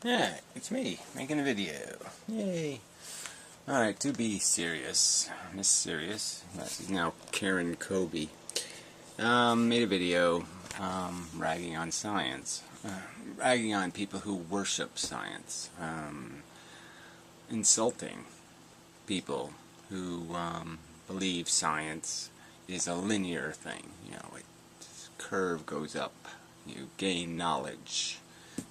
Yeah, it's me, making a video. Yay. Alright, to be serious, Miss Serious, this is now Karen Kobie, made a video ragging on science, ragging on people who worship science, insulting people who believe science is a linear thing. You know, its curve goes up, you gain knowledge,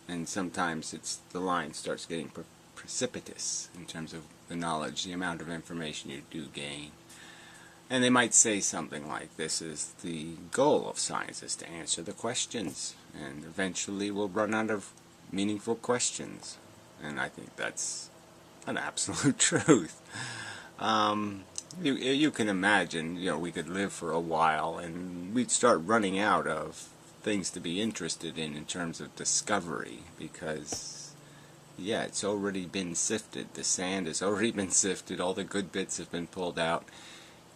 and sometimes the line starts getting precipitous in terms of the knowledge, the amount of information you do gain. And they might say something like, this is the goal of science, is to answer the questions, and eventually we'll run out of meaningful questions. And I think that's an absolute truth. You can imagine, you know, we could live for a while and we'd start running out of things to be interested in terms of discovery, because yeah, it's already been sifted. The sand has already been sifted, all the good bits have been pulled out,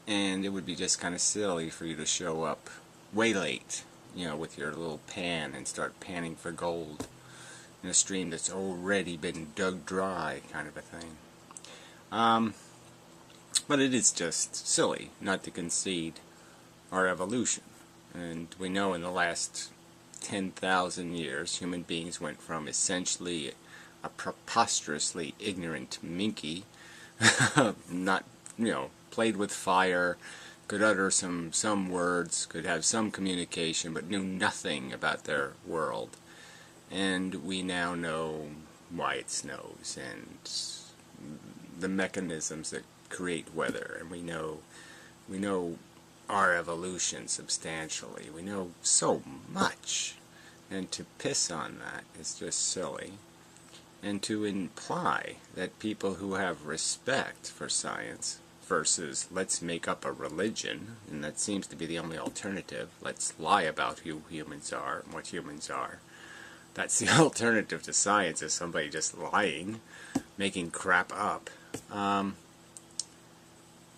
and it would be just kind of silly for you to show up way late, you know, with your little pan and start panning for gold in a stream that's already been dug dry, kind of a thing. But it is just silly not to concede our evolution. And we know in the last 10,000 years, human beings went from essentially a preposterously ignorant minky, not, you know, played with fire, could utter some words, could have some communication, but knew nothing about their world. And we now know why it snows and the mechanisms that create weather, and we know our evolution substantially. We know so much, and to piss on that is just silly. And to imply that people who have respect for science versus let's make up a religion, and that seems to be the only alternative, let's lie about who humans are and what humans are. That's the alternative to science, is somebody just lying, making crap up.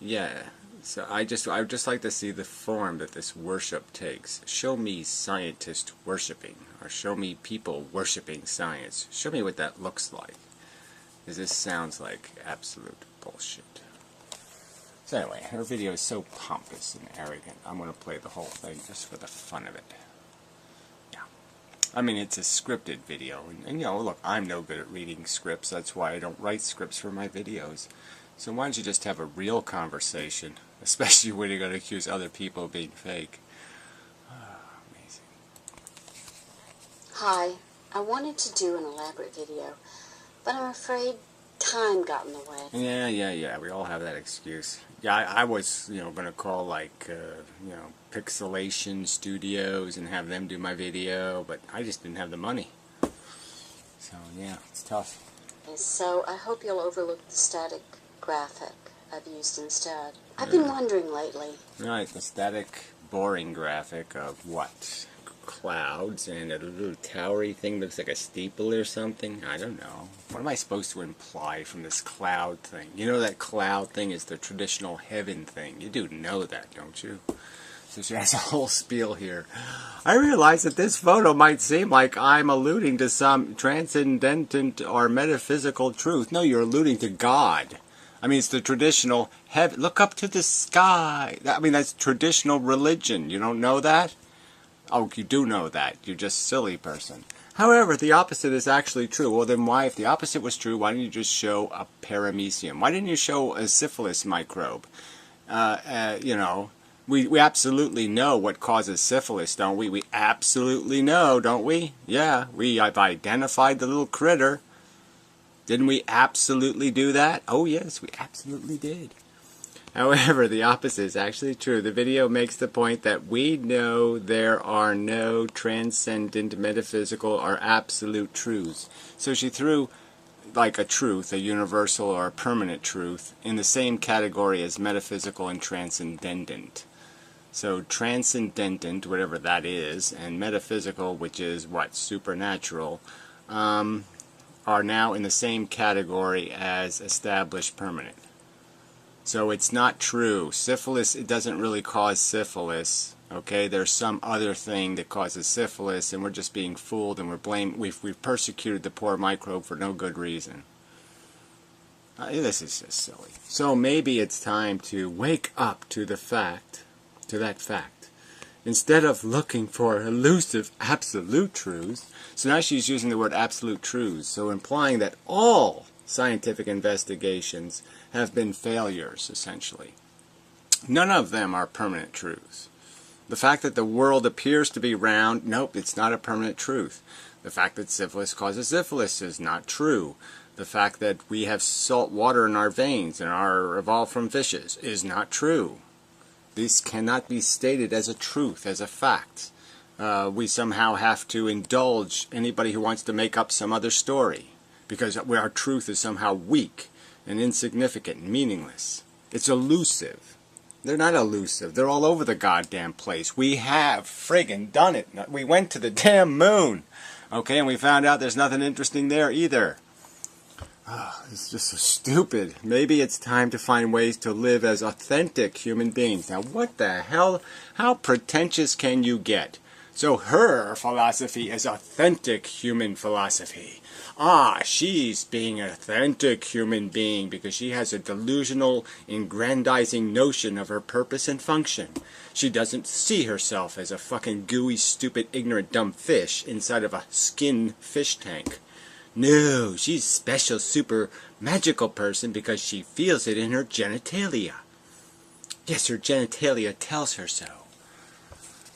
Yeah, so I'd just like to see the form that this worship takes. Show me scientists worshiping, or show me people worshiping science. Show me what that looks like, because this sounds like absolute bullshit. So anyway, her video is so pompous and arrogant, I'm going to play the whole thing just for the fun of it. Yeah. I mean, it's a scripted video, and you know, look, I'm no good at reading scripts, that's why I don't write scripts for my videos. So why don't you just have a real conversation, especially when you're going to accuse other people of being fake. Amazing. Hi, I wanted to do an elaborate video, but I'm afraid time got in the way. Yeah, we all have that excuse. Yeah, I was, you know, going to call, like, you know, Pixelation Studios and have them do my video, but I just didn't have the money. So, yeah, it's tough. So I hope you'll overlook the static graphic I've used instead. I've been wondering lately. Right, the static, boring graphic of what? Clouds and a little towery thing looks like a steeple or something? I don't know. What am I supposed to imply from this cloud thing? You know that cloud thing is the traditional heaven thing. You do know that, don't you? So she has a whole spiel here. I realize that this photo might seem like I'm alluding to some transcendent or metaphysical truth. No, you're alluding to God. I mean, it's the traditional heaven. Look up to the sky. I mean, that's traditional religion. You don't know that? Oh, you do know that. You're just a silly person. However, the opposite is actually true. Well, then why, if the opposite was true, why didn't you just show a paramecium? Why didn't you show a syphilis microbe? You know, we absolutely know what causes syphilis, don't we? We absolutely know, don't we? Yeah, I've identified the little critter. Didn't we absolutely do that? Oh yes, we absolutely did. However, the opposite is actually true. The video makes the point that we know there are no transcendent, metaphysical, or absolute truths. So she threw like a truth, a universal or a permanent truth, in the same category as metaphysical and transcendent. So transcendent, whatever that is, and metaphysical, which is what? Supernatural, are now in the same category as established permanent. So it's not true. Syphilis, it doesn't really cause syphilis. Okay, there's some other thing that causes syphilis, and we're just being fooled, and we've persecuted the poor microbe for no good reason. This is just silly. So maybe it's time to wake up to that fact. Instead of looking for elusive absolute truths, so now she's using the word absolute truths, so implying that all scientific investigations have been failures, essentially. None of them are permanent truths. The fact that the world appears to be round, nope, it's not a permanent truth. The fact that syphilis causes syphilis is not true. The fact that we have salt water in our veins and are evolved from fishes is not true. These cannot be stated as a truth, as a fact. We somehow have to indulge anybody who wants to make up some other story, because our truth is somehow weak and insignificant and meaningless. It's elusive. They're not elusive. They're all over the goddamn place. We have friggin' done it. We went to the damn moon. Okay, and we found out there's nothing interesting there either. It's just so stupid. Maybe it's time to find ways to live as authentic human beings. Now, what the hell? How pretentious can you get? So her philosophy is authentic human philosophy. She's being an authentic human being because she has a delusional, aggrandizing notion of her purpose and function. She doesn't see herself as a fucking gooey, stupid, ignorant, dumb fish inside of a skin fish tank. No, she's a special, super, magical person because she feels it in her genitalia. Yes, her genitalia tells her so.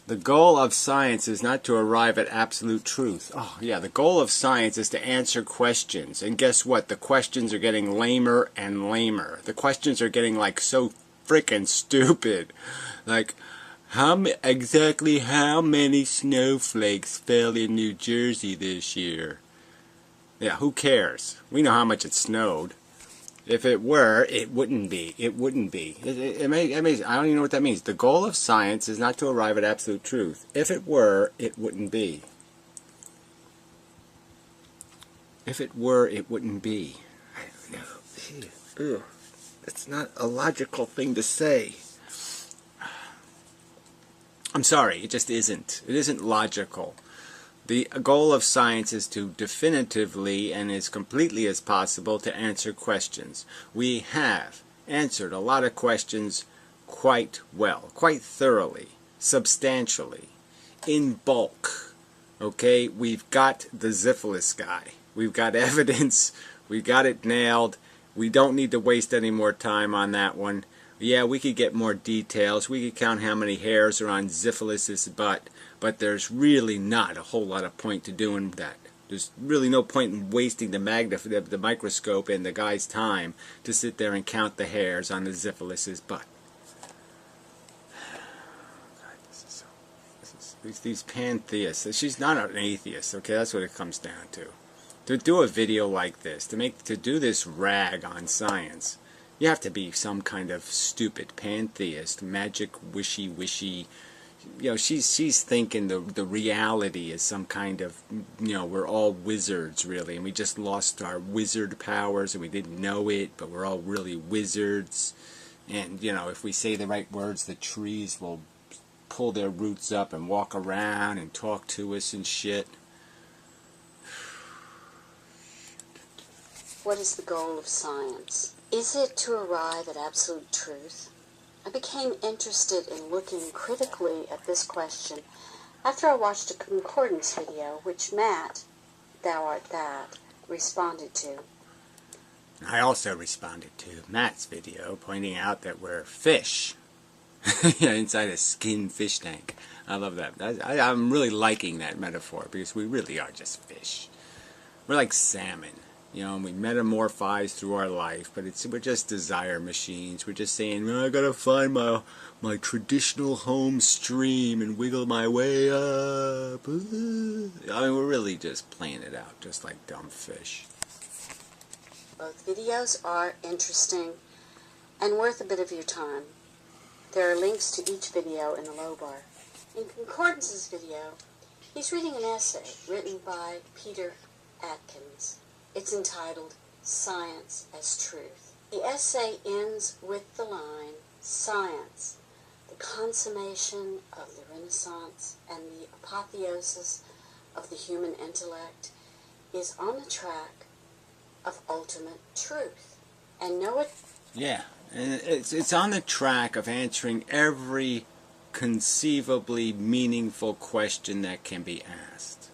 The goal of science is not to arrive at absolute truth. The goal of science is to answer questions. And guess what? The questions are getting lamer and lamer. The questions are getting, so frickin' stupid. Exactly how many snowflakes fell in New Jersey this year? Yeah, who cares? We know how much it snowed. If it were, it wouldn't be. It wouldn't be. I don't even know what that means. The goal of science is not to arrive at absolute truth. If it were, it wouldn't be. If it were, it wouldn't be. I don't know. It's not a logical thing to say. I'm sorry, it just isn't. It isn't logical. The goal of science is to definitively and as completely as possible to answer questions. We have answered a lot of questions quite well, quite thoroughly, substantially, in bulk. Okay, we've got the syphilis guy. We've got evidence. We got it nailed. We don't need to waste any more time on that one. Yeah, we could get more details. We could count how many hairs are on syphilis's butt. But there's really not a whole lot of point to doing that. There's really no point in wasting the microscope and the guy's time to sit there and count the hairs on the syphilis's butt. God, these pantheists. She's not an atheist, okay? That's what it comes down to. To do a video like this, to do this rag on science, you have to be some kind of stupid pantheist, magic, wishy-wishy. She's thinking the reality is some kind of, we're all wizards, really, and we just lost our wizard powers, and we didn't know it, but we're all really wizards, and, if we say the right words, the trees will pull their roots up and walk around and talk to us and shit. What is the goal of science? Is it to arrive at absolute truth? I became interested in looking critically at this question after I watched a concordance video which Matt, Thou Art That, responded to. I also responded to Matt's video pointing out that we're fish inside a skin fish tank. I love that. I'm really liking that metaphor because we really are just fish. We're like salmon. And we metamorphise through our life, but we're just desire machines. We're just saying, I gotta find my traditional home stream and wiggle my way up. We're really just playing it out, just like dumb fish. Both videos are interesting and worth a bit of your time. There are links to each video in the low bar. In Concordance's video, he's reading an essay written by Peter Atkins. It's entitled, Science as Truth. The essay ends with the line, Science, the consummation of the Renaissance and the apotheosis of the human intellect is on the track of ultimate truth. And know it. Yeah, and it's on the track of answering every conceivably meaningful question that can be asked.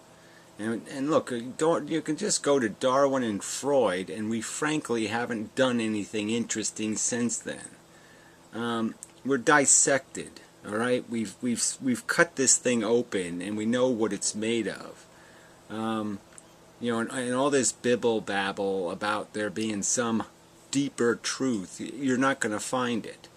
And look, you can just go to Darwin and Freud, and we frankly haven't done anything interesting since then. We're dissected, all right. We've cut this thing open, and we know what it's made of. And all this bibble babble about there being some deeper truth, you're not going to find it.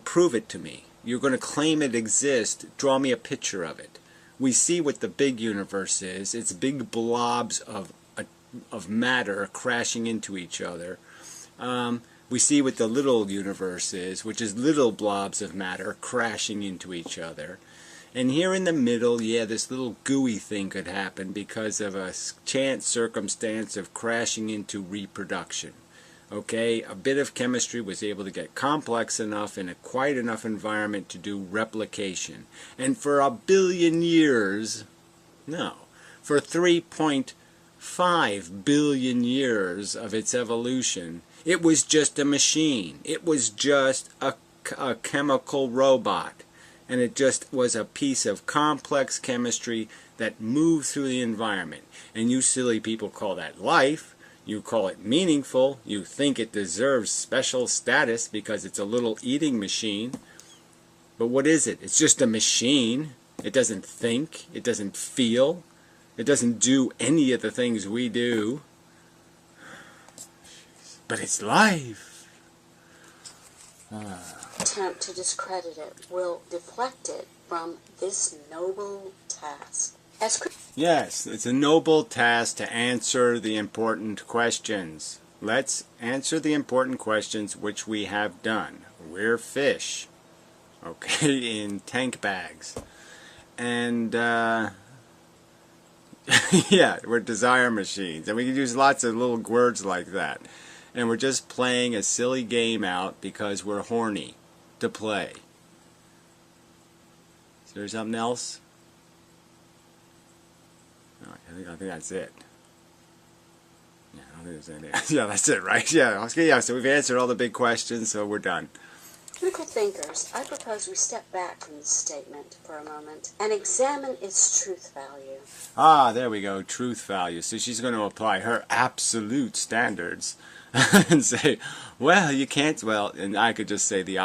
Prove it to me. You're going to claim it exists. Draw me a picture of it. We see what the big universe is. It's big blobs of matter crashing into each other. We see what the little universe is, which is little blobs of matter crashing into each other. And here in the middle, yeah, this little gooey thing could happen because of a chance circumstance of crashing into reproduction. Okay, a bit of chemistry was able to get complex enough in a quiet enough environment to do replication. And for a billion years, no, for 3.5 billion years of its evolution, it was just a machine. It was just a chemical robot. And it just was a piece of complex chemistry that moved through the environment. And you silly people call that life. You call it meaningful. You think it deserves special status because it's a little eating machine. But what is it? It's just a machine. It doesn't think. It doesn't feel. It doesn't do any of the things we do. But it's life. Attempt to discredit it will deflect it from this noble task. Yes, it's a noble task to answer the important questions. Let's answer the important questions, which we have done. We're fish, okay, in tank bags. And, yeah, we're desire machines. And we can use lots of little words like that. And we're just playing a silly game out because we're horny to play. Is there something else? No, I think that's it. Yeah, I don't think there's anything else. Yeah, that's it, right? Yeah, okay, yeah, so we've answered all the big questions, so we're done. Critical thinkers, I propose we step back from this statement for a moment and examine its truth value. Ah, there we go, truth value. So she's going to apply her absolute standards and say, well, you can't, well, and I could just say the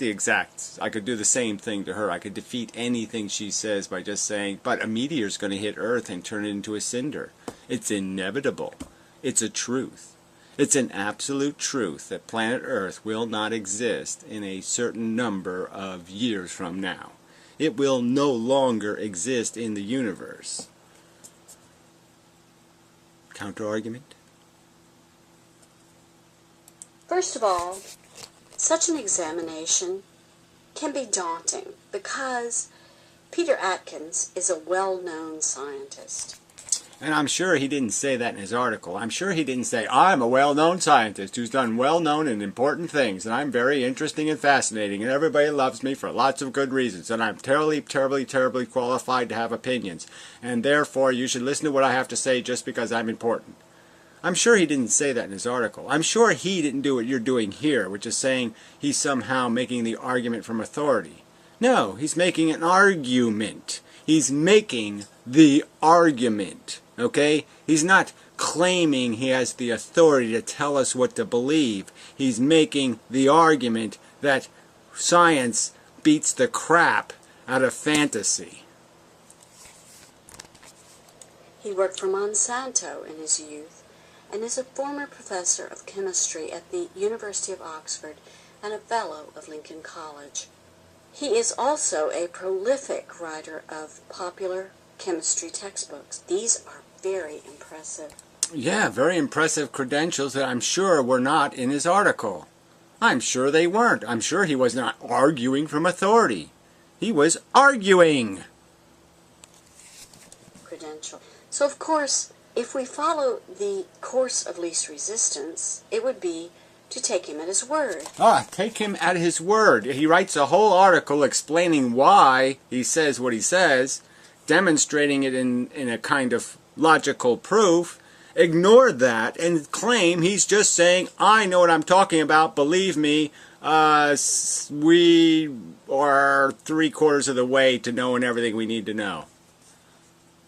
exact, I could do the same thing to her. I could defeat anything she says by just saying, but a meteor's going to hit Earth and turn it into a cinder. It's inevitable. It's a truth. It's an absolute truth that planet Earth will not exist in a certain number of years from now. It will no longer exist in the universe. Counter-argument? First of all, such an examination can be daunting because Peter Atkins is a well-known scientist. And I'm sure he didn't say that in his article. I'm sure he didn't say, I'm a well-known scientist who's done well-known and important things, and I'm very interesting and fascinating, and everybody loves me for lots of good reasons, and I'm terribly, terribly, terribly qualified to have opinions, and therefore you should listen to what I have to say just because I'm important. I'm sure he didn't say that in his article. I'm sure he didn't do what you're doing here, which is saying he's somehow making the argument from authority. No, he's making an argument. He's making the argument, okay? He's not claiming he has the authority to tell us what to believe. He's making the argument that science beats the crap out of fantasy. He worked for Monsanto in his youth and is a former professor of chemistry at the University of Oxford and a fellow of Lincoln College. He is also a prolific writer of popular chemistry textbooks. These are very impressive. Yeah, very impressive credentials that I'm sure were not in his article. I'm sure they weren't. I'm sure he was not arguing from authority. He was arguing. Credential. So, of course, if we follow the course of least resistance, it would be to take him at his word. Take him at his word. He writes a whole article explaining why he says what he says, demonstrating it in a kind of logical proof. Ignore that and claim he's just saying, I know what I'm talking about, believe me, we are 3/4 of the way to knowing everything we need to know.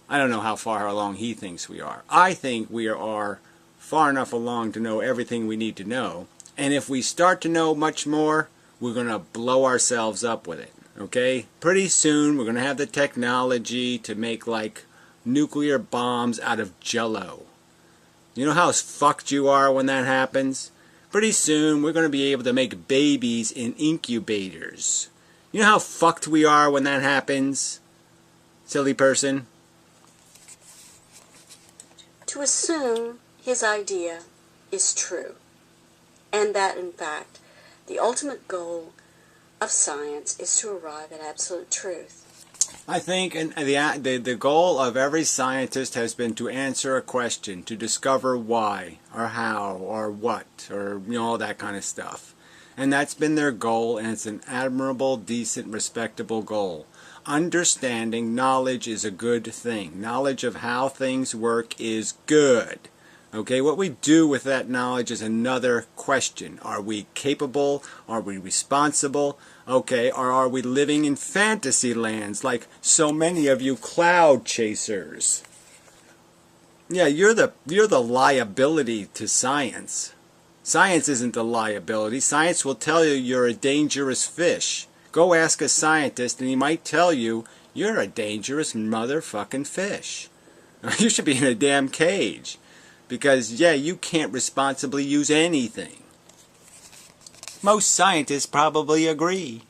I don't know how far along he thinks we are. I think we are far enough along to know everything we need to know. And if we start to know much more, we're going to blow ourselves up with it. Okay? Pretty soon we're going to have the technology to make like nuclear bombs out of jello. You know how fucked you are when that happens? Pretty soon we're going to be able to make babies in incubators. You know how fucked we are when that happens? Silly person. To assume his idea is true, and that, in fact, the ultimate goal of science is to arrive at absolute truth. I think the goal of every scientist has been to answer a question, to discover why, or how, or what, or all that kind of stuff. And that's been their goal, and it's an admirable, decent, respectable goal. Understanding knowledge is a good thing. Knowledge of how things work is good. Okay, what we do with that knowledge is another question. Are we capable? Are we responsible? Okay, or are we living in fantasy lands like so many of you cloud chasers? Yeah, you're the liability to science. Science isn't the liability. Science will tell you you're a dangerous fish. Go ask a scientist and he might tell you you're a dangerous motherfucking fish. You should be in a damn cage. Because, yeah, you can't responsibly use anything. Most scientists probably agree.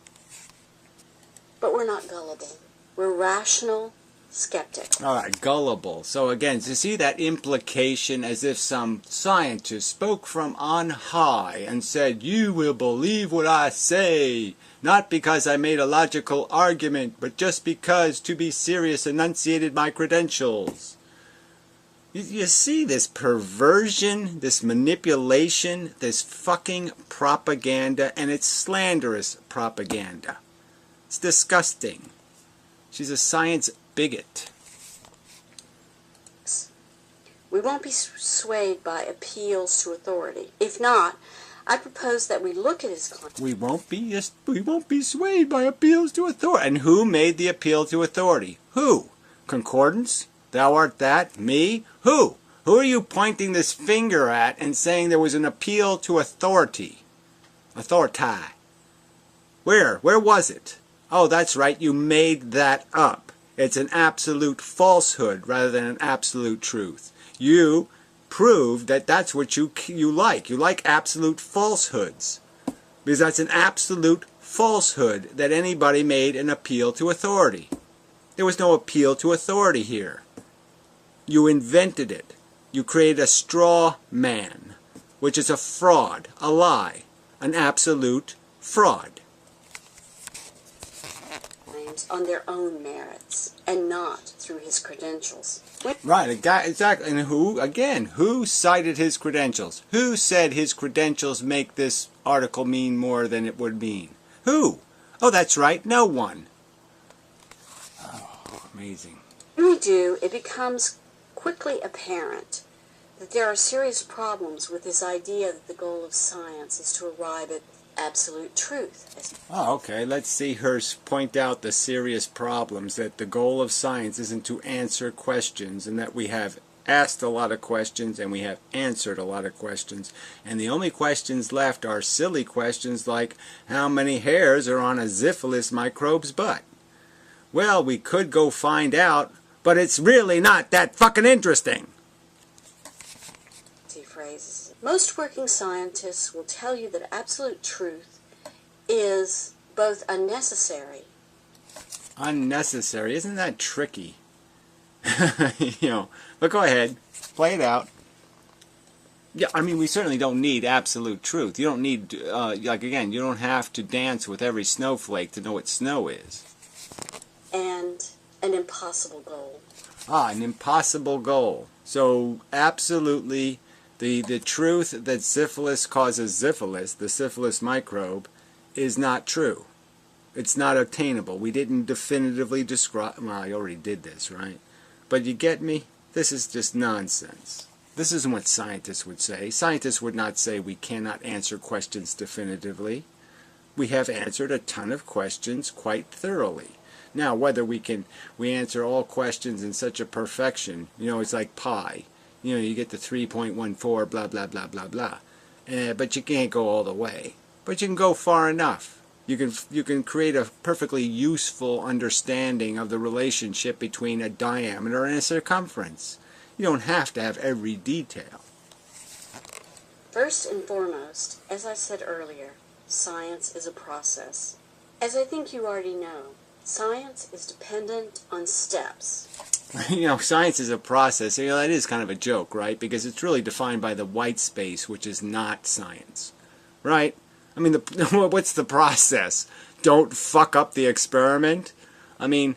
But we're not gullible. We're rational skeptics. Alright, gullible. So again, to see that implication as if some scientist spoke from on high and said, you will believe what I say. Not because I made a logical argument, but just because, to be serious, enunciated my credentials. You see this perversion, this manipulation, this fucking propaganda, and it's slanderous propaganda. It's disgusting. She's a science bigot. We won't be swayed by appeals to authority. If not, I propose that we look at his content. We won't be swayed by appeals to authority. And who made the appeal to authority? Who? Concordance? Thou art that? Me? Who? Who are you pointing this finger at and saying there was an appeal to authority? Authority. Where? Where was it? Oh, that's right, you made that up. It's an absolute falsehood rather than an absolute truth. You proved that that's what you like. You like absolute falsehoods. Because that's an absolute falsehood that anybody made an appeal to authority. There was no appeal to authority here. You invented it. You created a straw man, which is a fraud, a lie, an absolute fraud. On their own merits, and not through his credentials. Right, exactly. And who cited his credentials? Who said his credentials make this article mean more than it would mean? Who? Oh, that's right, no one. Oh, amazing. When we do, it becomes quickly apparent that there are serious problems with this idea that the goal of science is to arrive at absolute truth. Oh, okay. Let's see her point out the serious problems, that the goal of science isn't to answer questions, and that we have asked a lot of questions and we have answered a lot of questions. And the only questions left are silly questions like, how many hairs are on a syphilis microbe's butt? Well, we could go find out, but it's really not that fucking interesting. Phrases. Most working scientists will tell you that absolute truth is both unnecessary. Unnecessary? Isn't that tricky? But go ahead. Play it out. Yeah, I mean, we certainly don't need absolute truth. You don't need, you don't have to dance with every snowflake to know what snow is. And an impossible goal. An impossible goal. So, absolutely The truth that syphilis causes syphilis, the syphilis microbe, is not true. It's not obtainable. We didn't definitively describe... Well, I already did this, right? But you get me? This is just nonsense. This isn't what scientists would say. Scientists would not say we cannot answer questions definitively. We have answered a ton of questions quite thoroughly. Now, whether we answer all questions in such a perfection, it's like pi. You get the 3.14, blah, blah, blah, blah, blah. But you can't go all the way. But you can go far enough. You can create a perfectly useful understanding of the relationship between a diameter and a circumference. You don't have to have every detail. First and foremost, as I said earlier, science is a process. As I think you already know, science is dependent on steps. Science is a process. That is kind of a joke, right? Because it's really defined by the white space, which is not science, right? I mean, what's the process? Don't fuck up the experiment? I mean,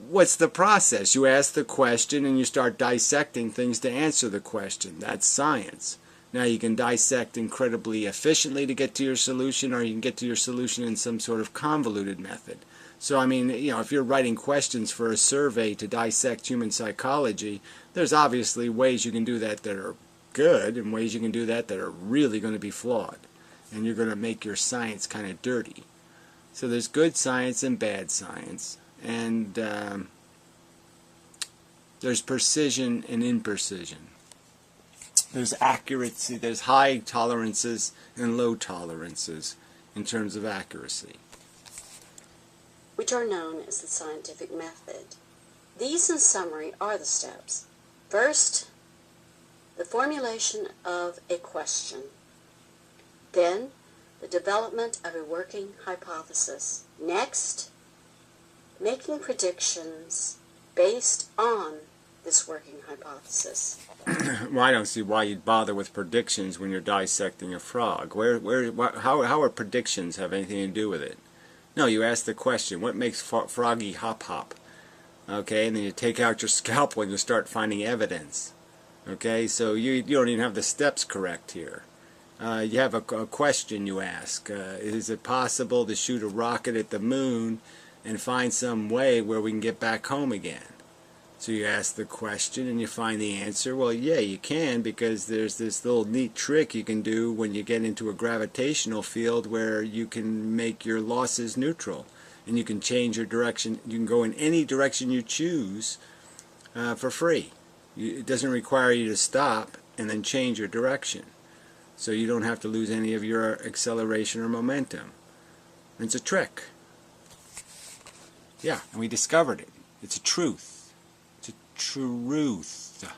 what's the process? You ask the question and you start dissecting things to answer the question. That's science. Now, you can dissect incredibly efficiently to get to your solution, or you can get to your solution in some sort of convoluted method. So, I mean, if you're writing questions for a survey to dissect human psychology, there's obviously ways you can do that that are good and ways you can do that that are really going to be flawed. And you're going to make your science kind of dirty. So there's good science and bad science. And there's precision and imprecision. There's accuracy. There's high tolerances and low tolerances in terms of accuracy, which are known as the scientific method. These, in summary, are the steps. First, the formulation of a question. Then, the development of a working hypothesis. Next, making predictions based on this working hypothesis. Well, I don't see why you'd bother with predictions when you're dissecting a frog. How are predictions have anything to do with it? No, you ask the question, what makes froggy hop hop? Okay, and then you take out your scalpel and you start finding evidence. Okay, so you don't even have the steps correct here. You have a question you ask. Is it possible to shoot a rocket at the moon and find some way where we can get back home again? So you ask the question and you find the answer. Well, yeah, you can, because there's this little neat trick you can do when you get into a gravitational field where you can make your losses neutral. And you can change your direction. You can go in any direction you choose for free. It doesn't require you to stop and then change your direction. So you don't have to lose any of your acceleration or momentum. It's a trick. Yeah, and we discovered it. It's a truth. It's a truth.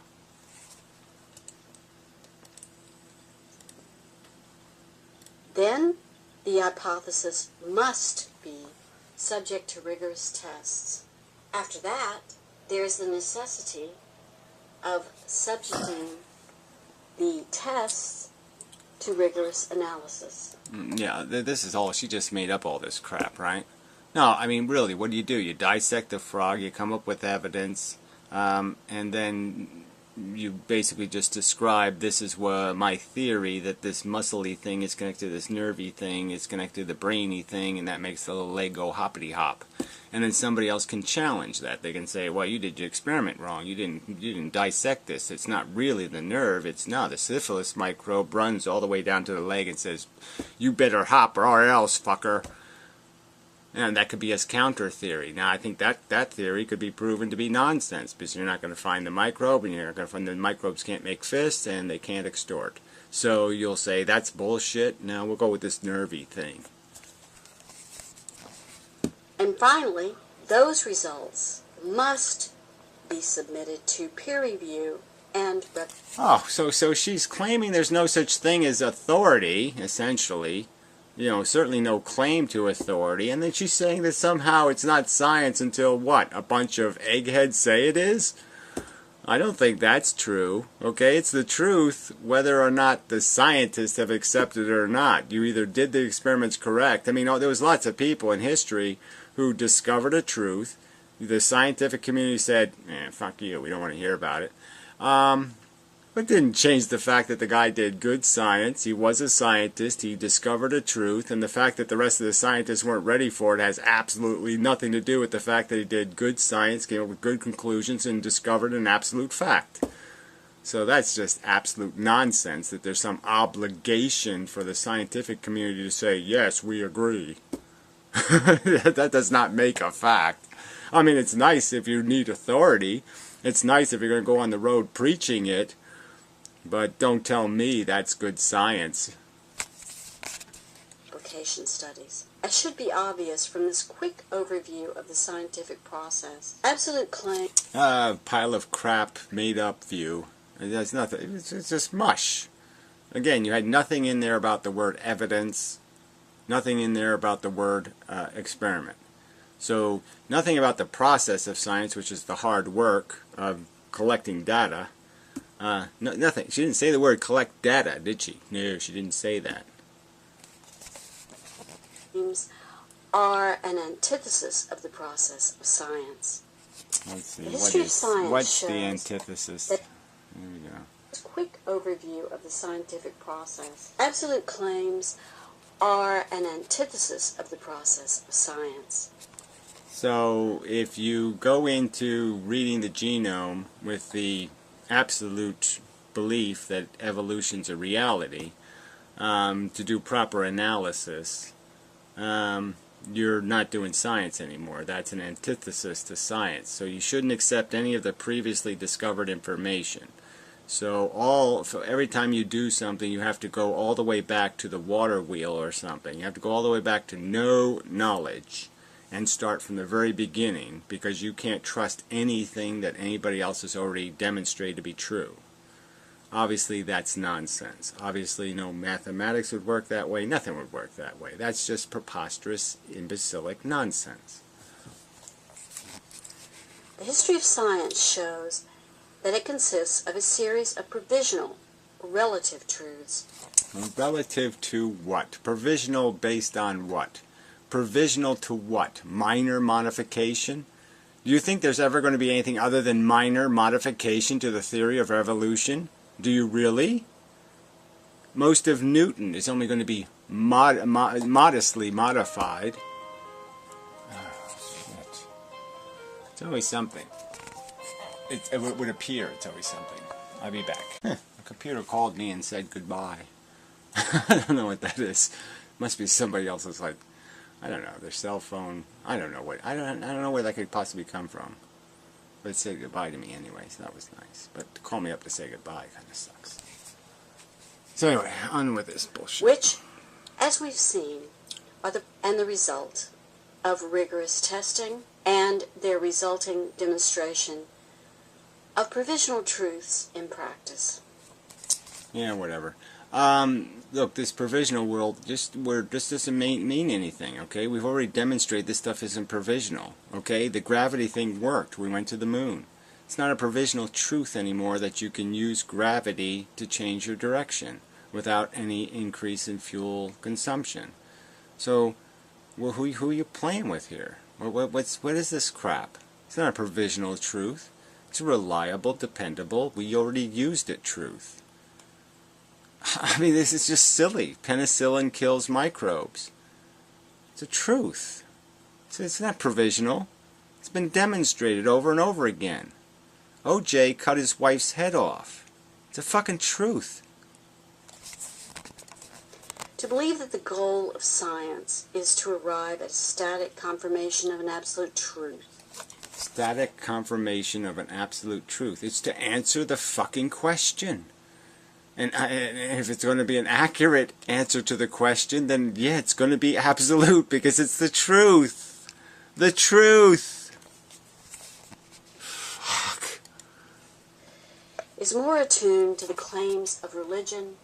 Then, the hypothesis must be subject to rigorous tests. After that, there is the necessity of subjecting the tests to rigorous analysis. Yeah, this is all, she just made up all this crap, right? No, I mean, really, what do? You dissect the frog, you come up with evidence, and then you basically just describe, this is my theory, that this muscly thing is connected to this nervy thing, it's connected to the brainy thing, and that makes the little leg go hoppity hop. And then somebody else can challenge that. They can say, well, you did your experiment wrong. You didn't dissect this. It's not really the nerve. It's no, the syphilis microbe runs all the way down to the leg and says, you better hop or else, fucker. And that could be as counter theory. Now, I think that theory could be proven to be nonsense, because you're not going to find the microbe, and you're not going to find the microbes can't make fists, and they can't extort. So you'll say, that's bullshit. Now we'll go with this nervy thing. And finally, those results must be submitted to peer review and... Oh, so she's claiming there's no such thing as authority, essentially. Certainly no claim to authority. And then she's saying that somehow it's not science until, what, a bunch of eggheads say it is? I don't think that's true. Okay, it's the truth whether or not the scientists have accepted it or not. You either did the experiments correct. I mean, there was lots of people in history who discovered a truth. The scientific community said, fuck you, we don't want to hear about it. It didn't change the fact that the guy did good science. He was a scientist. He discovered a truth. And the fact that the rest of the scientists weren't ready for it has absolutely nothing to do with the fact that he did good science, came up with good conclusions, and discovered an absolute fact. So that's just absolute nonsense that there's some obligation for the scientific community to say, yes, we agree. That does not make a fact. I mean, it's nice if you need authority. It's nice if you're going to go on the road preaching it. But don't tell me that's good science. Application studies. It should be obvious from this quick overview of the scientific process. Absolute claim. Pile of crap, made up view. There's nothing. It's just mush. Again, you had nothing in there about the word evidence. Nothing in there about the word experiment. So nothing about the process of science, which is the hard work of collecting data. Nothing. She didn't say the word collect data, did she? No, she didn't say that. Are an antithesis of the process of science. Let's see. The history of science what's the shows antithesis? that There we go. a quick overview of the scientific process. Absolute claims are an antithesis of the process of science. So if you go into reading the genome with the absolute belief that evolution's a reality, to do proper analysis, you're not doing science anymore. That's an antithesis to science. So you shouldn't accept any of the previously discovered information. So every time you do something, you have to go all the way back to the water wheel or something. You have to go all the way back to no knowledge and start from the very beginning, because you can't trust anything that anybody else has already demonstrated to be true. Obviously, that's nonsense. Obviously, no mathematics would work that way. Nothing would work that way. That's just preposterous, imbecilic nonsense. The history of science shows that it consists of a series of provisional, relative truths. Relative to what? Provisional based on what? Provisional to what? Minor modification? Do you think there's ever going to be anything other than minor modification to the theory of evolution? Do you really? Most of Newton is only going to be modestly modified. Oh, shit. It's always something. It would appear it's always something. I'll be back. The computer called me and said goodbye. I don't know what that is. Must be somebody else's, like, I don't know, their cell phone. I don't know what. I don't know where that could possibly come from. But it said goodbye to me anyway, so that was nice. But to call me up to say goodbye kind of sucks. So anyway, on with this bullshit. Which, as we've seen, are the result of rigorous testing and their resulting demonstration of provisional truths in practice. Yeah, whatever. Look, this provisional world just doesn't mean anything, okay? We've already demonstrated this stuff isn't provisional, okay? The gravity thing worked. We went to the moon. It's not a provisional truth anymore that you can use gravity to change your direction without any increase in fuel consumption. So, well, who are you playing with here? What is this crap? It's not a provisional truth. It's a reliable, dependable, we already used it truth. I mean, this is just silly. Penicillin kills microbes. It's a truth. It's not provisional. It's been demonstrated over and over again. O.J. cut his wife's head off. It's a fucking truth. To believe that the goal of science is to arrive at a static confirmation of an absolute truth. Static confirmation of an absolute truth. It's to answer the fucking question. And if it's going to be an accurate answer to the question, then yeah, it's going to be absolute because it's the truth. The truth. Fuck. Is more attuned to the claims of religion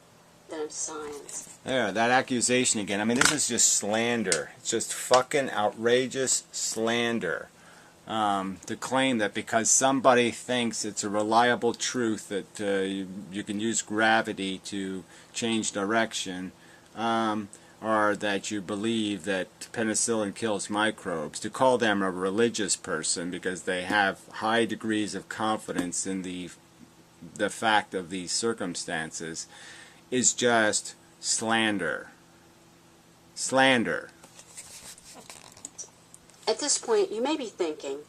than of science. There, that accusation again. I mean, this is just slander. It's just fucking outrageous slander. To claim that because somebody thinks it's a reliable truth that you can use gravity to change direction, or that you believe that penicillin kills microbes, to call them a religious person because they have high degrees of confidence in the the fact of these circumstances is just slander. Slander. At this point, you may be thinking,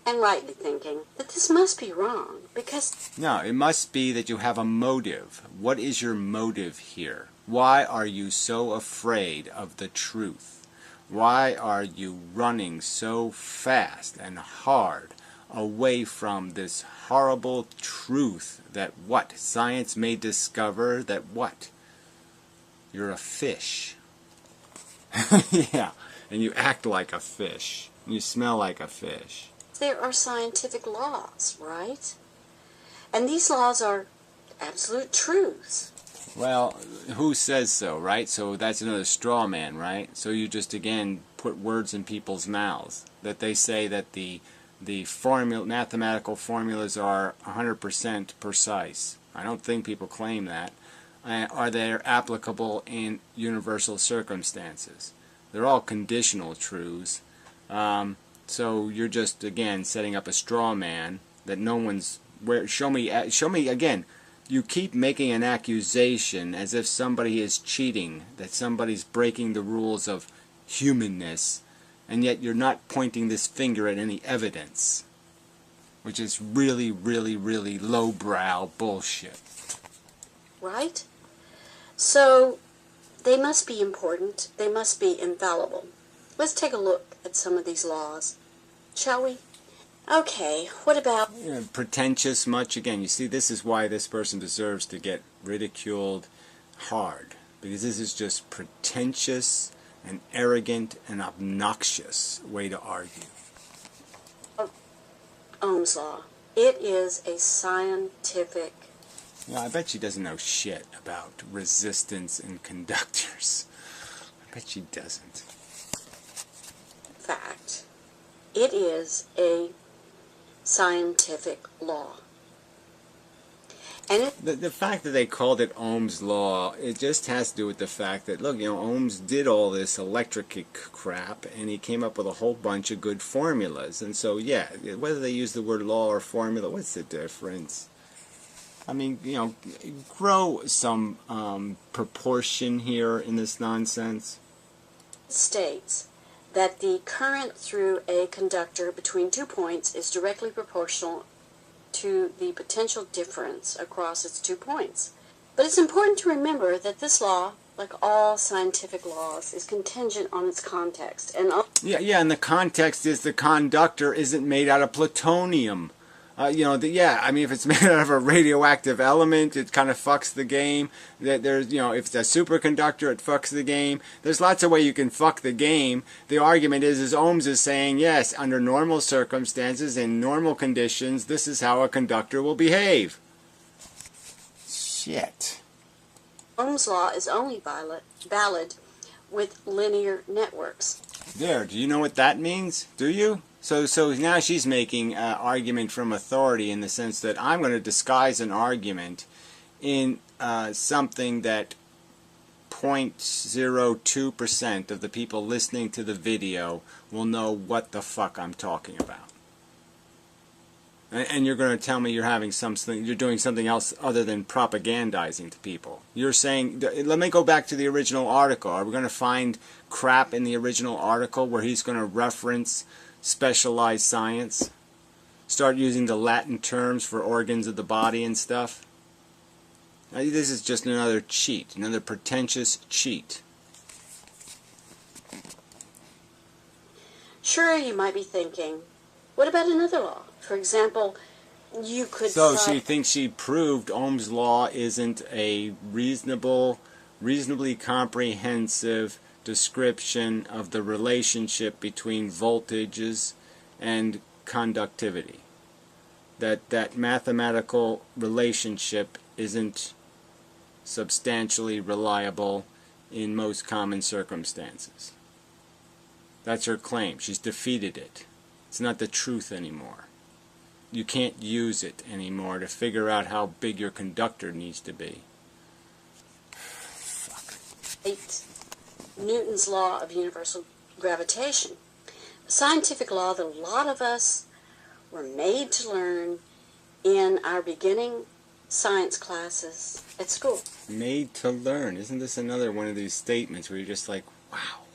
and rightly thinking, that this must be wrong, because... No, it must be that you have a motive. What is your motive here? Why are you so afraid of the truth? Why are you running so fast and hard away from this horrible truth that what? Science may discover that what? You're a fish. Yeah, and you act like a fish. You smell like a fish. there are scientific laws, right? And these laws are absolute truths. Well, who says so, right? So that's another straw man, right? So you just, again, put words in people's mouths. That they say that the mathematical formulas are 100% precise. I don't think people claim that. Are they applicable in universal circumstances? They're all conditional truths. So you're just, again, setting up a straw man that no one's... Show me again. You keep making an accusation as if somebody is cheating, that somebody's breaking the rules of humanness, and yet you're not pointing this finger at any evidence, which is really, really, really lowbrow bullshit. Right? So, they must be important. They must be infallible. Let's take a look at some of these laws, shall we? Okay, what about... Pretentious much? Again, you see, this is why this person deserves to get ridiculed hard. Because this is just pretentious and arrogant and obnoxious way to argue. Ohm's law. It is a scientific... I bet she doesn't know shit about resistance and conductors. I bet she doesn't. fact. It is a scientific law. And the fact that they called it Ohm's law, it just has to do with the fact that, look, Ohms did all this electric crap, and he came up with a whole bunch of good formulas. And so, yeah, whether they use the word law or formula, what's the difference? I mean, grow some proportion here in this nonsense. states that the current through a conductor between 2 points is directly proportional to the potential difference across its 2 points. But it's important to remember that this law, like all scientific laws, is contingent on its context. And and the context is the conductor isn't made out of plutonium. I mean, if it's made out of a radioactive element, it kind of fucks the game. There's, if it's a superconductor, it fucks the game. There's lots of ways you can fuck the game. The argument is Ohms is saying, yes, under normal circumstances, in normal conditions, this is how a conductor will behave. Shit. Ohm's law is only valid with linear networks. There, do you know what that means? Do you? So now she's making an argument from authority in the sense that I'm going to disguise an argument in something that 0.02% of the people listening to the video will know what the fuck I'm talking about. And you're going to tell me you're doing something else other than propagandizing to people. You're saying, let me go back to the original article. Are we going to find crap in the original article where he's going to reference specialized science? Start using the Latin terms for organs of the body and stuff? This is just another cheat, another pretentious cheat. Sure, you might be thinking, what about another law? For example, you could... So she thinks she proved Ohm's law isn't a reasonably comprehensive description of the relationship between voltages and conductivity. That mathematical relationship isn't substantially reliable in most common circumstances. That's her claim. She's defeated it. It's not the truth anymore. You can't use it anymore to figure out how big your conductor needs to be. Fuck. Newton's law of universal gravitation. A scientific law that a lot of us were made to learn in our beginning science classes at school. Made to learn. Isn't this another one of these statements where you're just like, wow.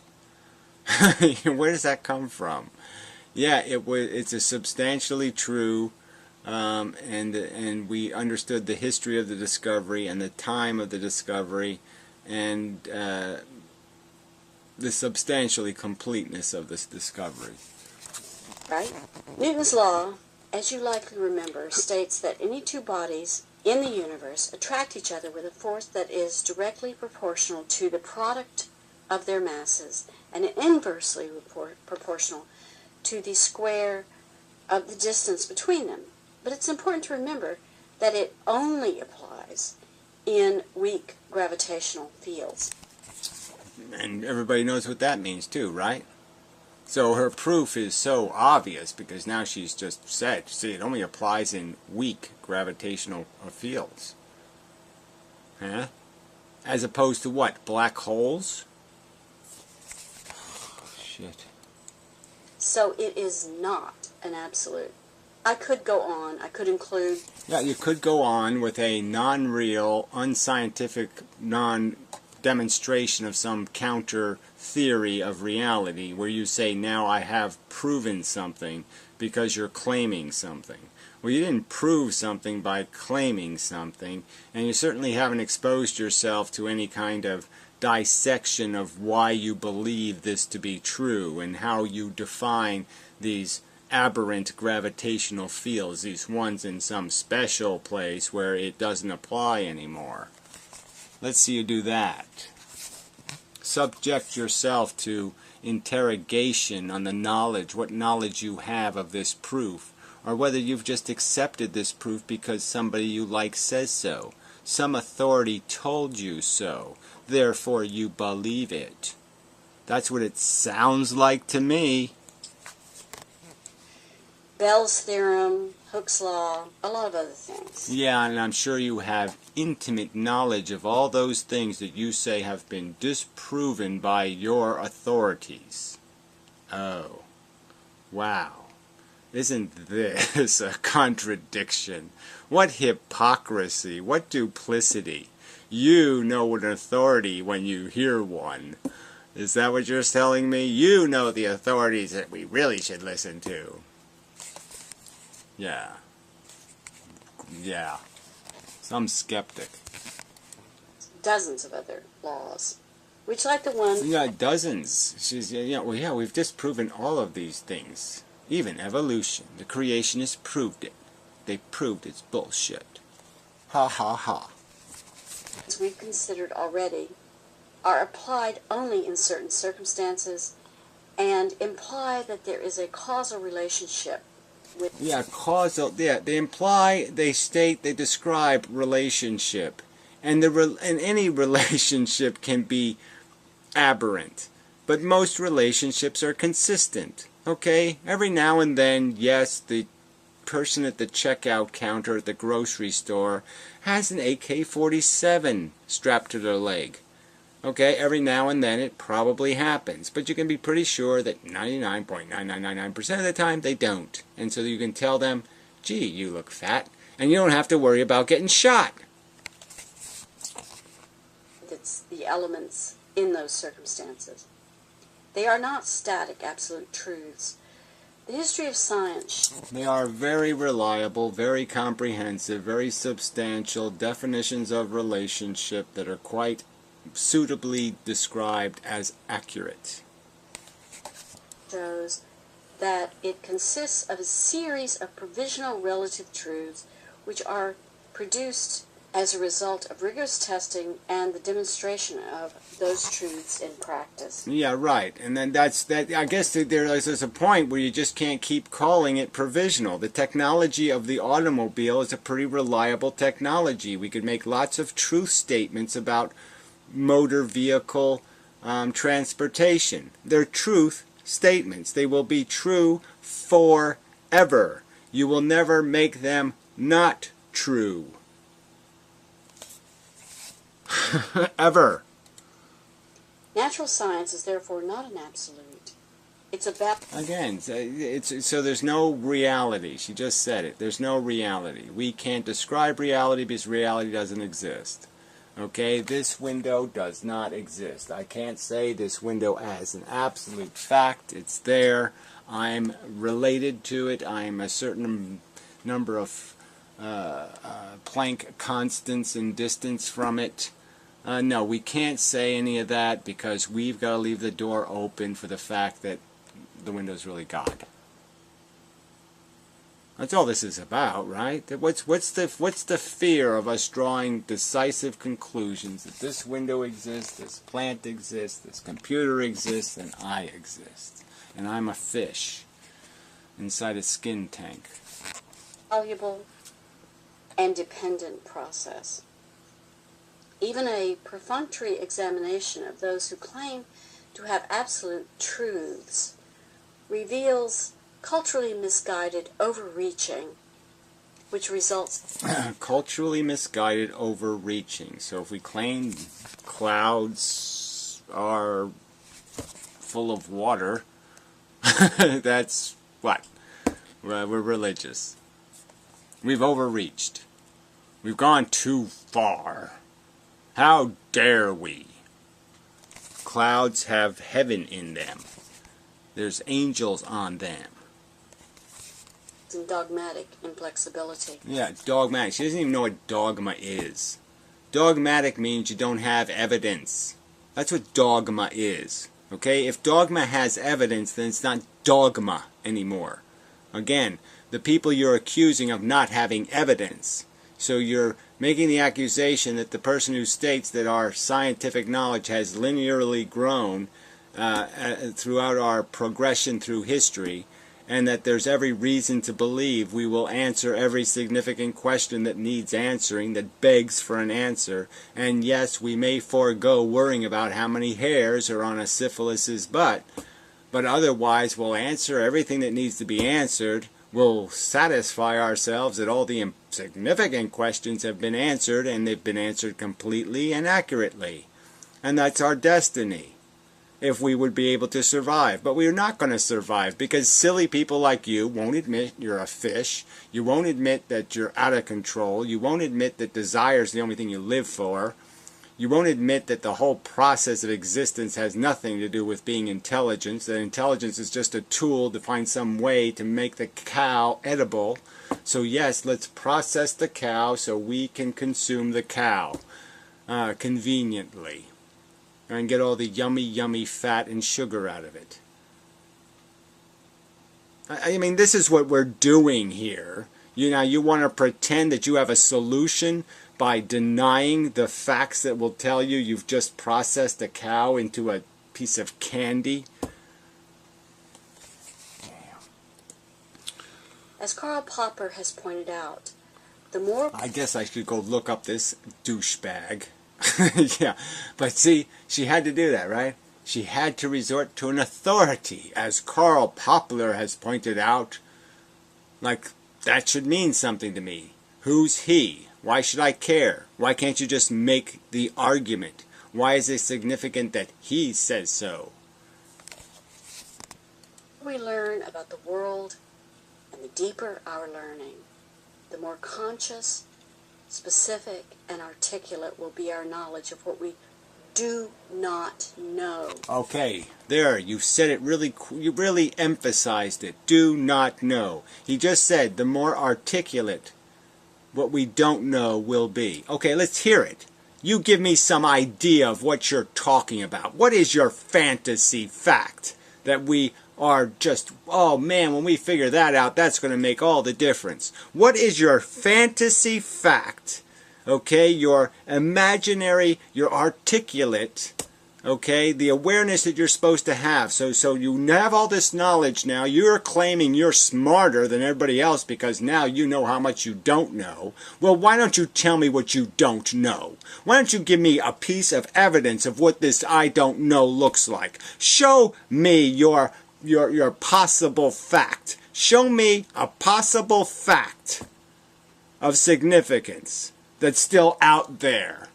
Where does that come from? Yeah, it's a substantially true, and we understood the history of the discovery and the time of the discovery, and the substantially completeness of this discovery. Right? Newton's law, as you likely remember, states that any two bodies in the universe attract each other with a force that is directly proportional to the product of their masses and inversely proportional to the square of the distance between them. But it's important to remember that it only applies in weak gravitational fields. And everybody knows what that means too, right? So her proof is so obvious because now she's just said, see, it only applies in weak gravitational fields. Huh? As opposed to what? Black holes? Shit. So it is not an absolute. I could go on. I could include... Yeah, you could go on with a non-real, unscientific, non-demonstration of some counter theory of reality where you say, now I have proven something because you're claiming something. Well, you didn't prove something by claiming something, and you certainly haven't exposed yourself to any kind of dissection of why you believe this to be true and how you define these aberrant gravitational fields, these ones in some special place where it doesn't apply anymore. Let's see you do that. Subject yourself to interrogation on the knowledge, what knowledge you have of this proof, or whether you've just accepted this proof because somebody you like says so. Some authority told you so, therefore you believe it. That's what it sounds like to me. Bell's theorem, Hooke's law, a lot of other things. Yeah, and I'm sure you have intimate knowledge of all those things that you say have been disproven by your authorities. Oh, wow. Isn't this a contradiction? What hypocrisy, what duplicity. You know an authority when you hear one. Is that what you're telling me? You know the authorities that we really should listen to. Yeah. Yeah. Some skeptic. Dozens of other laws. Which, like the one... Yeah, dozens. She's, well, yeah, we've disproven all of these things. Even evolution. The creationists proved it. They proved it's bullshit. Ha ha ha. As we've considered already, are applied only in certain circumstances and imply that there is a causal relationship with... Yeah, causal, yeah, they imply, they state, they describe relationship. And any relationship can be aberrant. But most relationships are consistent. Okay? Every now and then, yes, the person at the checkout counter at the grocery store has an AK-47 strapped to their leg. Okay, every now and then it probably happens, but you can be pretty sure that 99.9999% of the time they don't. And so you can tell them, gee, you look fat, and you don't have to worry about getting shot. It's the elements in those circumstances. They are not static absolute truths. The history of science... They are very reliable, very comprehensive, very substantial definitions of relationship that are quite suitably described as accurate. Shows that it consists of a series of provisional relative truths which are produced as a result of rigorous testing and the demonstration of those truths in practice. Yeah, right. And then that's that. I guess there's a point where you just can't keep calling it provisional. The technology of the automobile is a pretty reliable technology. We could make lots of truth statements about motor vehicle transportation. They're truth statements. They will be true forever. You will never make them not true. Ever. Natural science is therefore not an absolute. It's about... Again, so there's no reality. She just said it. There's no reality. We can't describe reality because reality doesn't exist. Okay, this window does not exist. I can't say this window as an absolute fact. It's there. I'm related to it. I'm a certain number of Planck constants in distance from it. No, we can't say any of that because we've got to leave the door open for the fact that the window's really God. That's all this is about, right? What's the fear of us drawing decisive conclusions that this window exists, this plant exists, this computer exists, and I exist, and I'm a fish inside a skin tank. Valuable and dependent process. Even a perfunctory examination of those who claim to have absolute truths reveals culturally misguided overreaching, which results... Culturally misguided overreaching. So if we claim clouds are full of water, that's what? We're religious. We've overreached. We've gone too far. How dare we? Clouds have heaven in them. There's angels on them. And dogmatic inflexibility. Yeah, dogmatic. She doesn't even know what dogma is. Dogmatic means you don't have evidence. That's what dogma is. Okay? If dogma has evidence, then it's not dogma anymore. Again, the people you're accusing of not having evidence. So you're making the accusation that the person who states that our scientific knowledge has linearly grown throughout our progression through history, and that there's every reason to believe we will answer every significant question that needs answering, that begs for an answer, and yes, we may forego worrying about how many hairs are on a syphilis's butt, but otherwise we'll answer everything that needs to be answered. We'll satisfy ourselves that all the significant questions have been answered, and they've been answered completely and accurately. And that's our destiny, if we would be able to survive. But we're not going to survive because silly people like you won't admit you're a fish. You won't admit that you're out of control. You won't admit that desire is the only thing you live for. You won't admit that the whole process of existence has nothing to do with being intelligent, that intelligence is just a tool to find some way to make the cow edible. So yes, let's process the cow so we can consume the cow conveniently and get all the yummy, yummy fat and sugar out of it. I mean, this is what we're doing here. You want to pretend that you have a solution by denying the facts that will tell you you've just processed a cow into a piece of candy? As Karl Popper has pointed out, the more... I guess I should go look up this douchebag. Yeah, but see, she had to do that, right? She had to resort to an authority, as Karl Popper has pointed out. Like, that should mean something to me. Who's he? Why should I care? Why can't you just make the argument? Why is it significant that he says so? we learn about the world and the deeper our learning, the more conscious, specific, and articulate will be our knowledge of what we do not know. Okay, there, you said it you really emphasized it. Do not know. He just said the more articulate what we don't know will be. Okay, let's hear it. You give me some idea of what you're talking about. What is your fantasy fact that we are just, oh man, when we figure that out, that's going to make all the difference. What is your fantasy fact? Okay, your imaginary, your articulate, okay, the awareness that you're supposed to have. So you have all this knowledge now. You're claiming you're smarter than everybody else because now you know how much you don't know. Well, why don't you tell me what you don't know? Why don't you give me a piece of evidence of what this I don't know looks like? Show me your possible fact. Show me a possible fact of significance that's still out there,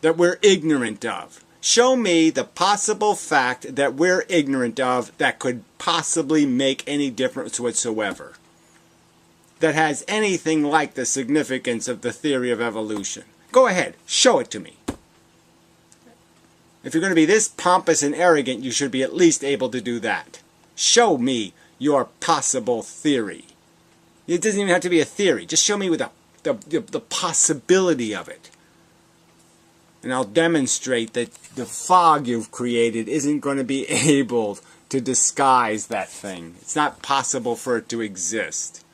that we're ignorant of. Show me the possible fact that we're ignorant of that could possibly make any difference whatsoever, that has anything like the significance of the theory of evolution. Go ahead, show it to me. If you're going to be this pompous and arrogant, you should be at least able to do that. Show me your possible theory. It doesn't even have to be a theory. Just show me with the possibility of it. And I'll demonstrate that the fog you've created isn't going to be able to disguise that thing. It's not possible for it to exist.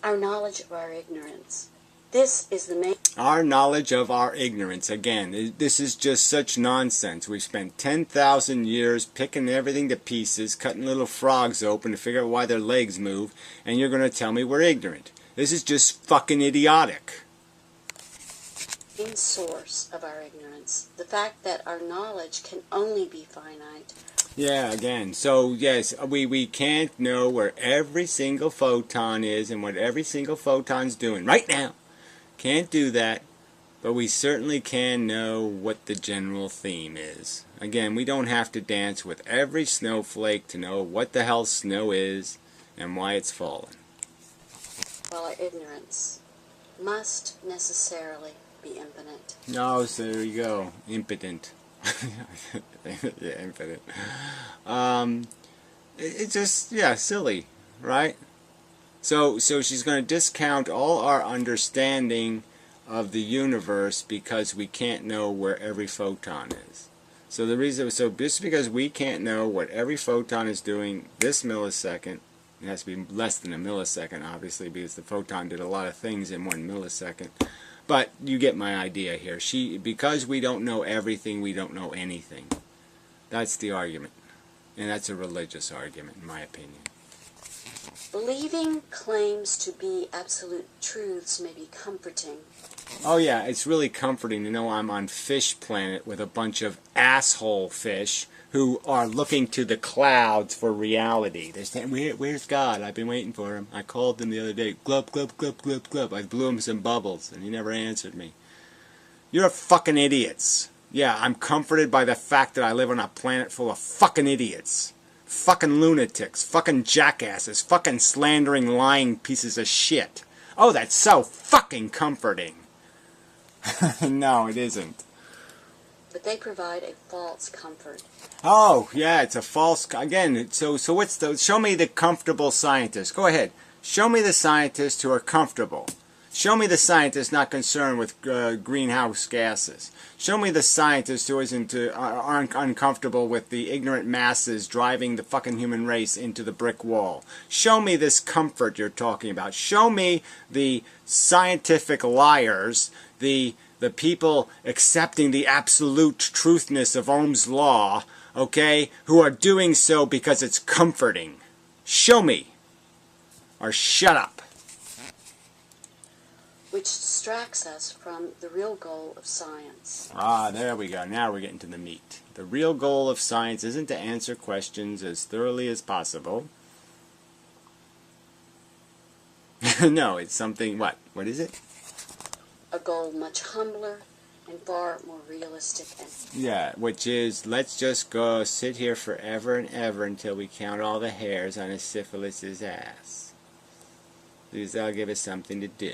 Our knowledge of our ignorance. This is the main... Our knowledge of our ignorance. Again, this is just such nonsense. We've spent 10,000 years picking everything to pieces, cutting little frogs open to figure out why their legs move, and you're going to tell me we're ignorant. This is just fucking idiotic. main source of our ignorance. The fact that our knowledge can only be finite. Yeah, again, so yes, we can't know where every single photon is and what every single photon's doing right now. Can't do that, but we certainly can know what the general theme is. Again, we don't have to dance with every snowflake to know what the hell snow is and why it's falling. Well, our ignorance must necessarily be impotent. No, so there you go. Impotent. Yeah, impotent. It's just, yeah, silly, right? So she's going to discount all our understanding of the universe because we can't know where every photon is. So the reason, so just because we can't know what every photon is doing this millisecond, it has to be less than a millisecond, obviously, because the photon did a lot of things in 1 millisecond. But you get my idea here. Because we don't know everything, we don't know anything. That's the argument. And that's a religious argument, in my opinion. Believing claims to be absolute truths may be comforting. Oh yeah, it's really comforting to know I'm on Fish Planet with a bunch of asshole fish who are looking to the clouds for reality. They're saying, where's God? I've been waiting for him. I called him the other day. Glub, glub, glub, glub, glub. I blew him some bubbles, and he never answered me. You're fucking idiots. Yeah, I'm comforted by the fact that I live on a planet full of fucking idiots. Fucking lunatics. Fucking jackasses. Fucking slandering, lying pieces of shit. Oh, that's so fucking comforting. No, it isn't. But they provide a false comfort. Oh, yeah, it's a false... Again, so what's the... Show me the comfortable scientists. Go ahead. Show me the scientists who are comfortable. Show me the scientists not concerned with greenhouse gases. Show me the scientists who aren't uncomfortable with the ignorant masses driving the fucking human race into the brick wall. Show me this comfort you're talking about. Show me the scientific liars, the people accepting the absolute truthness of Ohm's law, okay, who are doing so because it's comforting. Show me. Or shut up. Which distracts us from the real goal of science. Ah, there we go. Now we're getting to the meat. The real goal of science isn't to answer questions as thoroughly as possible. No, it's something, what? What is it? A goal much humbler and far more realistic. Yeah, which is, let's just go sit here forever and ever until we count all the hairs on a syphilis's ass. Because that'll give us something to do.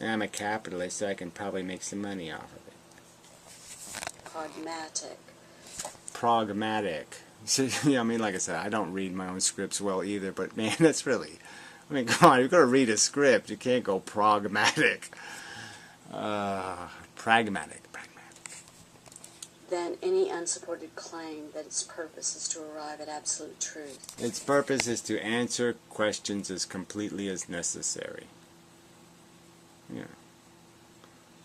I'm a capitalist, so I can probably make some money off of it. Pragmatic. Pragmatic. So, I mean, like I said, I don't read my own scripts well either, but man, that's really... I mean, come on, you've got to read a script. You can't go pragmatic. Pragmatic. Than any unsupported claim that its purpose is to arrive at absolute truth. Its purpose is to answer questions as completely as necessary. Yeah.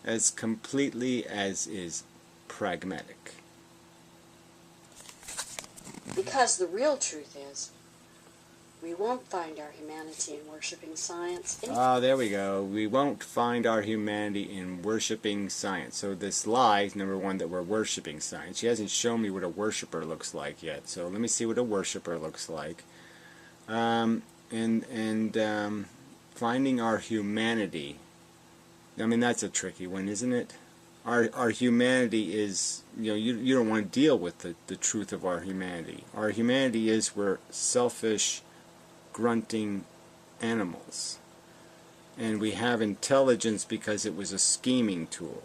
As completely as is pragmatic. Because the real truth is, we won't find our humanity in worshiping science. Ah, there we go. We won't find our humanity in worshiping science. So this lie is number one, that we're worshiping science. She hasn't shown me what a worshiper looks like yet. So let me see what a worshiper looks like. Finding our humanity. I mean, that's a tricky one, isn't it? our humanity is, you don't want to deal with the truth of our humanity. Our humanity is we're selfish, grunting animals. And we have intelligence because it was a scheming tool.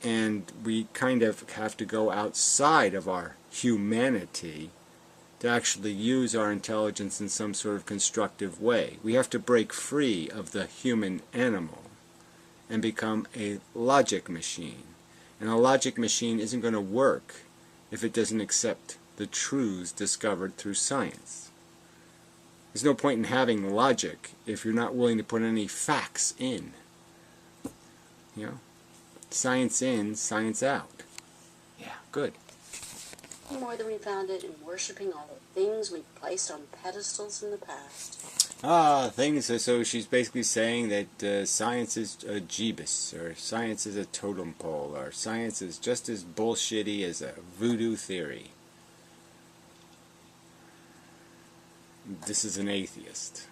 And we kind of have to go outside of our humanity to actually use our intelligence in some sort of constructive way. We have to break free of the human animal and become a logic machine. And a logic machine isn't going to work if it doesn't accept the truths discovered through science. There's no point in having logic if you're not willing to put any facts in. Science in, science out. Yeah, good. More than we found it in worshipping all the things we placed on pedestals in the past. Things. So she's basically saying that science is a Jeebus, or science is a totem pole, or science is just as bullshitty as a voodoo theory. This is an atheist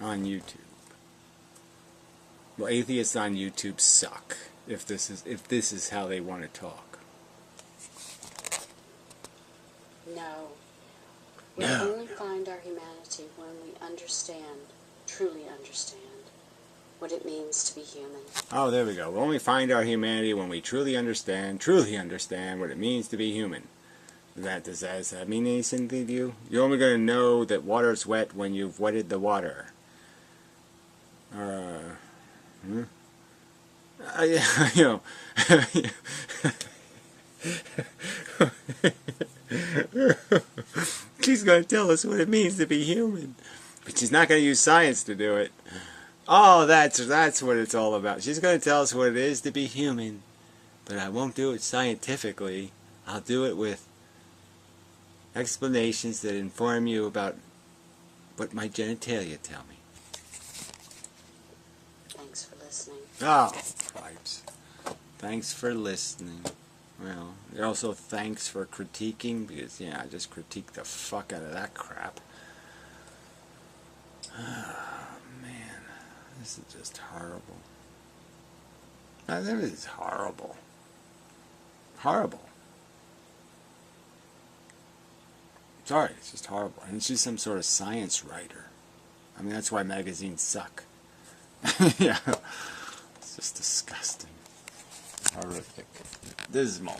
on YouTube. Well, atheists on YouTube suck. If this is how they want to talk. No. We only find our humanity when we truly understand, what it means to be human. Oh, there we go. We only find our humanity when we truly understand what it means to be human. Does that mean anything to you? You're only going to know that water's wet when you've wetted the water. She's going to tell us what it means to be human, but she's not going to use science to do it. Oh, that's what it's all about. She's going to tell us what it is to be human, but I won't do it scientifically. I'll do it with explanations that inform you about what my genitalia tell me. Thanks for listening. Oh, pipes. Thanks for listening. Well, also thanks for critiquing, because, I just critiqued the fuck out of that crap. Oh, man. This is just horrible. This is horrible. Horrible. Sorry, it's just horrible. And she's some sort of science writer. I mean, that's why magazines suck. Yeah. It's just disgusting. Horrific. Dismal.